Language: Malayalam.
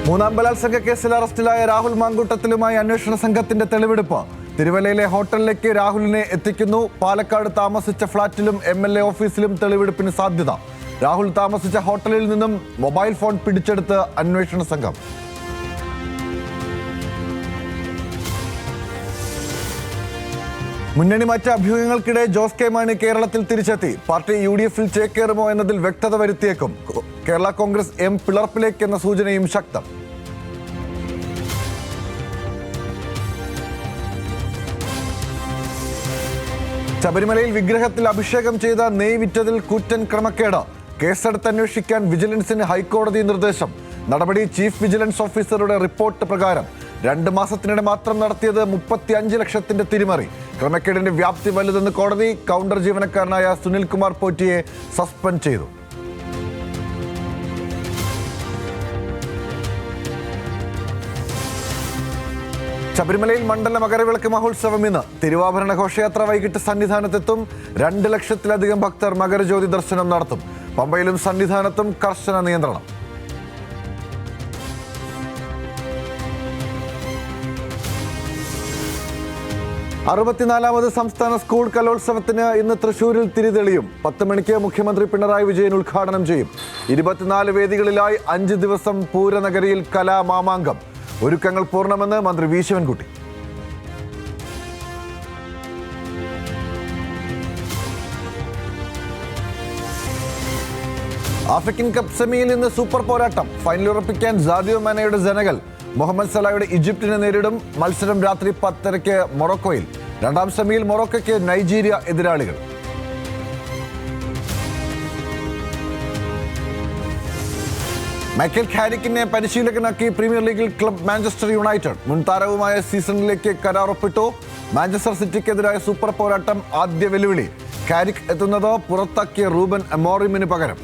മൂന്നാം ബലാത്സംഗ കേസിൽ അറസ്റ്റിലായ രാഹുൽ മാങ്കൂട്ടത്തിലുമായി അന്വേഷണ സംഘത്തിന്റെ തെളിവെടുപ്പ്. തിരുവല്ലയിലെ ഹോട്ടലിലേക്ക് രാഹുലിനെ എത്തിക്കുന്നു. പാലക്കാട് താമസിച്ച ഫ്ളാറ്റിലും MLA ഓഫീസിലും തെളിവെടുപ്പിന് സാധ്യത. രാഹുൽ താമസിച്ച ഹോട്ടലിൽ നിന്നും മൊബൈൽ ഫോൺ പിടിച്ചെടുത്ത് അന്വേഷണ സംഘം. മുന്നണി മാറ്റ അഭ്യൂഹങ്ങൾക്കിടെ ജോസ് കെ മാണി കേരളത്തിൽ തിരിച്ചെത്തി. പാർട്ടി UDF-ൽ ചേക്കേറുമോ എന്നതിൽ വ്യക്തത വരുത്തിയേക്കും. കേരള കോൺഗ്രസ് പിളർപ്പിലേക്ക് എന്ന സൂചനയും ശക്തം. ശബരിമലയിൽ വിഗ്രഹത്തിൽ അഭിഷേകം ചെയ്ത നെയ് വിറ്റതിൽ കൂറ്റൻ ക്രമക്കേട്. കേസെടുത്ത് അന്വേഷിക്കാൻ വിജിലൻസിന് ഹൈക്കോടതി നിർദ്ദേശം. നടപടി ചീഫ് വിജിലൻസ് ഓഫീസറുടെ റിപ്പോർട്ട് പ്രകാരം. 2 മാസത്തിനിടെ മാത്രം നടത്തിയത് 35 ലക്ഷത്തിന്റെ തിരിമറി. ക്രമക്കേടിന്റെ വ്യാപ്തി വലുതെന്ന് കോടതി. കൗണ്ടർ ജീവനക്കാരനായ സുനിൽ കുമാർ പോറ്റിയെ സസ്പെൻഡ് ചെയ്തു. ശബരിമലയിൽ മണ്ഡല മകരവിളക്ക് മഹോത്സവം ഇന്ന്. തിരുവാഭരണ ഘോഷയാത്ര വൈകിട്ട് സന്നിധാനത്തെത്തും. 2 ലക്ഷത്തിലധികം ഭക്തർ മകരജ്യോതി ദർശനം നടത്തും. പമ്പയിലും സന്നിധാനത്തും കർശന നിയന്ത്രണം. അറുപത്തിനാലാമത് സംസ്ഥാന സ്കൂൾ കലോത്സവത്തിന് ഇന്ന് തൃശൂരിൽ തിരിതെളിയും. 10 മണിക്ക് മുഖ്യമന്ത്രി പിണറായി വിജയൻ ഉദ്ഘാടനം ചെയ്യും. 24 വേദികളിലായി 5 ദിവസം പൂരനഗരിയിൽ കലാമാമാങ്കം. ഒരുക്കങ്ങൾ പൂർണ്ണമെന്ന് മന്ത്രി വി ശിവൻകുട്ടി. ആഫ്രിക്കൻ കപ്പ് സെമിയിൽ ഇന്ന് സൂപ്പർ പോരാട്ടം. ഫൈനൽ ഉറപ്പിക്കാൻ സാദിയോ മാനയുടെ സെനഗൽ മുഹമ്മദ് സലായുടെ ഈജിപ്തിനെ നേരിടും. മത്സരം രാത്രി 10:30 മൊറോക്കോയിൽ. 2ാം സെമിയിൽ മൊറോക്കോയ്ക്ക് നൈജീരിയ എതിരാളികൾ. മൈക്കൽ കാരിക്കിനെ പരിശീലകനാക്കി പ്രീമിയർ ലീഗിൽ ക്ലബ് മാഞ്ചസ്റ്റർ യുണൈറ്റഡ്. മുൻ താരവുമായ സീസണിലേക്ക് കരാർ ഒപ്പിട്ടു. മാഞ്ചസ്റ്റർ സിറ്റിക്കെതിരായ സൂപ്പർ പോരാട്ടം ആദ്യ വെല്ലുവിളി. കാരിക്ക് എത്തുന്നത് പുറത്താക്കിയ റൂബൻ അമോറിമിന് പകരം.